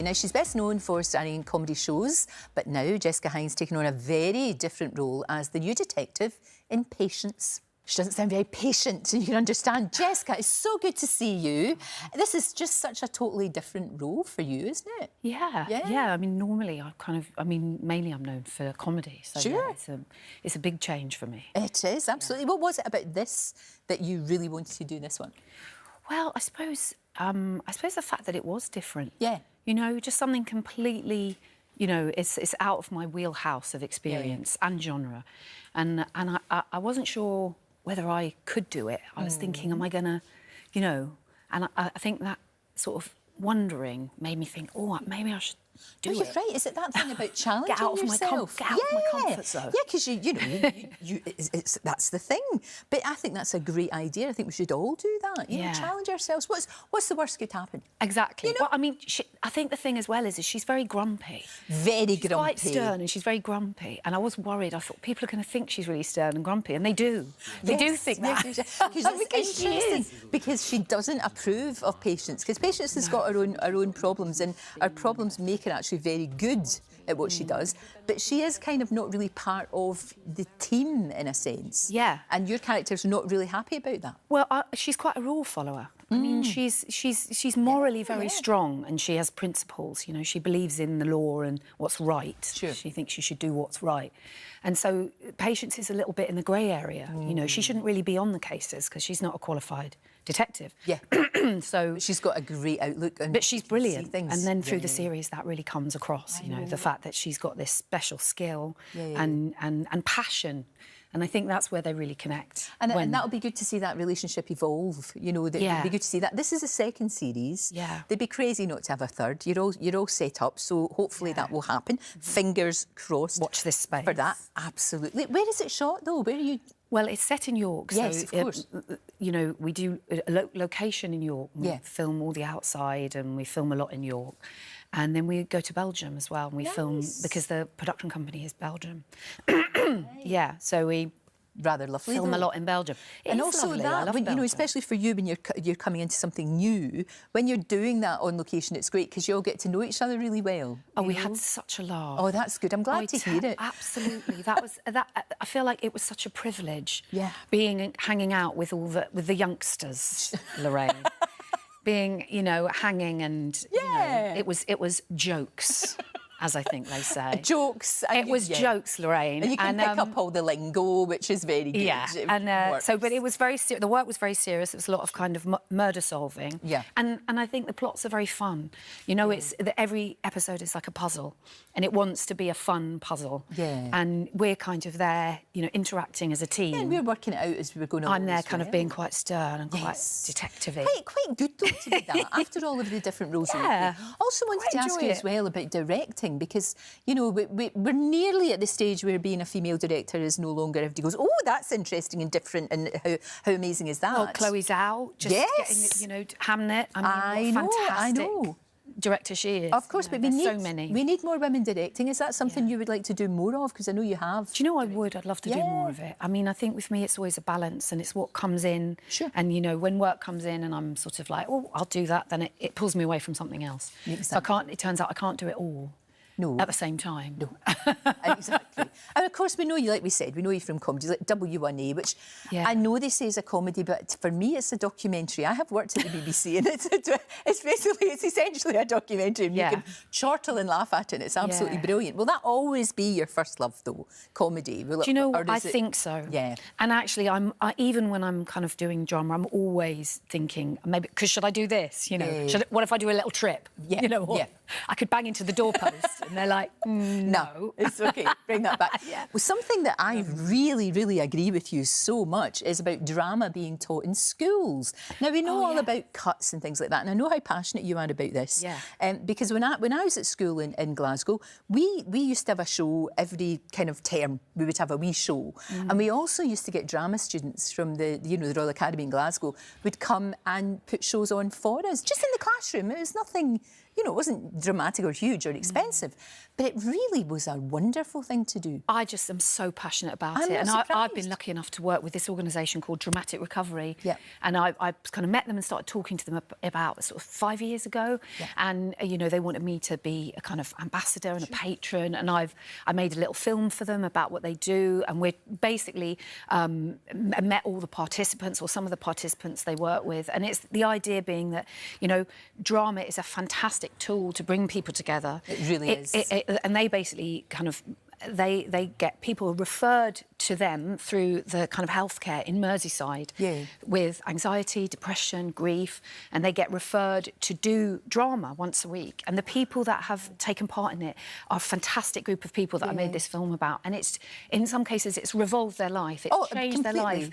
Now, she's best known for starring in comedy shows, but now Jessica Hynes taking on a very different role as the new detective in Patience. She doesn't sound very patient, and you can understand. Jessica, it's so good to see you. This is just such a totally different role for you, isn't it? Yeah. I mean, normally mainly I'm known for comedy. So sure. Yeah, it's a big change for me. It is, absolutely. Yeah. What was it about this that you really wanted to do this one? Well, I suppose the fact that it was different. Yeah. You know, just something completely, you know, it's out of my wheelhouse of experience and genre. And I wasn't sure whether I could do it. I was thinking, am I gonna, you know, and I think that sort of wondering made me think, oh, maybe I should do it. You're right. Is it that thing about challenging yourself? Get out of my comfort zone. Yeah, because you know, that's the thing. But I think that's a great idea. I think we should all do that. You know, challenge ourselves. What's the worst could happen? Exactly. You know? Well, I mean, I think the thing as well is she's very grumpy. She's grumpy. Quite stern, and she's very grumpy. And I was worried. I thought people are going to think she's really stern and grumpy, and they do. They do think that. Because she is. Because she doesn't approve of Patience. Because Patience has got her own problems, and her problems make her actually very good at what she does, but she is kind of not really part of the team in a sense. Yeah. And your character's not really happy about that. Well, she's quite a rule follower. I mean, she's morally very strong, and she has principles. You know, she believes in the law and what's right. Sure. She thinks she should do what's right. And so Patience is a little bit in the grey area. You know, she shouldn't really be on the cases because she's not a qualified detective. Yeah. So but she's got a great outlook. But she's brilliant. And then through the series, that really comes across, you know, the fact that she's got this special skill and passion. And I think that's where they really connect. And that'll be good to see that relationship evolve. You know, it'll be good to see that. This is a second series. Yeah. They'd be crazy not to have a third. You're all set up, so hopefully that will happen. Fingers crossed. Watch this space. For that, absolutely. Where is it shot, though? Where are you...? Well, it's set in York. Yes, so of course. You know, we do a location in York. We film all the outside, and we film a lot in York. And then we go to Belgium as well, and we film, because the production company is Belgium. Yeah, so we rather lovely. Film a lot in Belgium. And also lovely. that, when, you know, especially for you when you're coming into something new, when you're doing that on location, it's great because you all get to know each other really well. Oh, we had such a laugh. Oh, that's good. I'm glad to hear it. Absolutely, that was that. I feel like it was such a privilege. Yeah. Hanging out with the youngsters, Lorraine. Being, you know, hanging and you know, it was jokes. As I think they say. Jokes. It was jokes, Lorraine. And you can pick up all the lingo, which is very good. Yeah, but it was very serious. The work was very serious. It was a lot of kind of murder solving. Yeah. And I think the plots are very fun. You know, it's every episode is like a puzzle, and it wants to be a fun puzzle. Yeah. And we're kind of there, you know, interacting as a team. Yeah, and we're working it out as we're going along. I'm there kind of being quite stern and quite detective-y. Quite good, though, to be that, after all of the different roles. Yeah. Also wanted to ask you as well about directing, because, you know, we're nearly at the stage where being a female director is no longer, everybody goes, oh, that's interesting and different, and how amazing is that? Well, Chloe Zhao, just getting, you know, Hamnet. I mean, what fantastic director she is. Of course, but we need so many. We need more women directing. Is that something you would like to do more of? Because I know you have. Do you know I would? I'd love to do more of it. I mean, I think with me it's always a balance, and it's what comes in. Sure. And, you know, when work comes in and I'm sort of like, oh, I'll do that, then it pulls me away from something else. Exactly. So I can't, it turns out I can't do it all. No. At the same time. No. Exactly. And of course, we know you, like we said, we know you from comedies like W1A, which I know they say is a comedy, but for me it's a documentary. I have worked at the BBC, and it's essentially a documentary, and you can chortle and laugh at it, and it's absolutely brilliant. Will that always be your first love, though, comedy? Do you know, I think so. Yeah. And actually, even when I'm kind of doing drama, I'm always thinking, maybe, because should I do this? You know, what if I do a little trip? Yeah. You know what? I could bang into the doorpost. And they're like, no. It's OK, bring that back. Well, something that I really, really agree with you so much is about drama being taught in schools. Now, we know all about cuts and things like that, and I know how passionate you are about this. Yeah. Because when I was at school in Glasgow, we used to have a show every kind of term. We would have a wee show. And we also used to get drama students from the Royal Academy in Glasgow would come and put shows on for us, just in the classroom. It was nothing... you know, it wasn't dramatic or huge or expensive, but it really was a wonderful thing to do. I just am so passionate about it. And I've been lucky enough to work with this organisation called Dramatic Recovery. Yeah. And I kind of met them and started talking to them about sort of 5 years ago. Yeah. And, you know, they wanted me to be a kind of ambassador and a patron. And I made a little film for them about what they do. And we basically met all the participants, or some of the participants they work with. And it's the idea being that, you know, drama is a fantastic tool to bring people together. It really is. And they basically kind of, they get people referred to them through the kind of healthcare in Merseyside with anxiety, depression, grief, and they get referred to do drama once a week. And the people that have taken part in it are a fantastic group of people that I made this film about. And it's, in some cases, it's revolved their life. It's changed their life,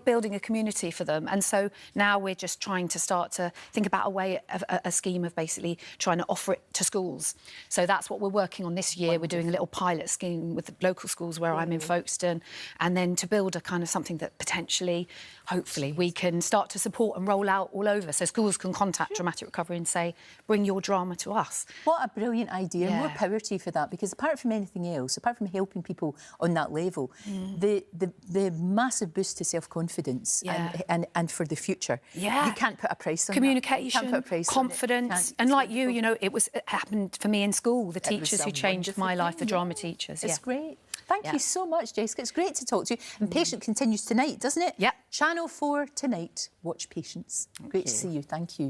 building a community for them. And so now we're just trying to start to think about a way, a scheme of basically trying to offer it to schools. So that's what we're working on this year. We're doing a little pilot scheme with the local schools where I'm in Folkestone, and then to build a kind of something that potentially, hopefully, we can start to support and roll out all over. So schools can contact Dramatic Recovery and say, bring your drama to us. What a brilliant idea. More power to you for that, because apart from anything else, apart from helping people on that level, the massive boost to self-confidence and for the future, you can't put a price on communication, that. You can't put a price confidence. And like you know, it happened for me in school, the teachers who changed my life, the drama teachers. It's great. Thank you so much, Jessica. It's great to talk to you. And Patient continues tonight, doesn't it? Yep. Channel 4 tonight. Watch Patience. Great to see you. Thank you.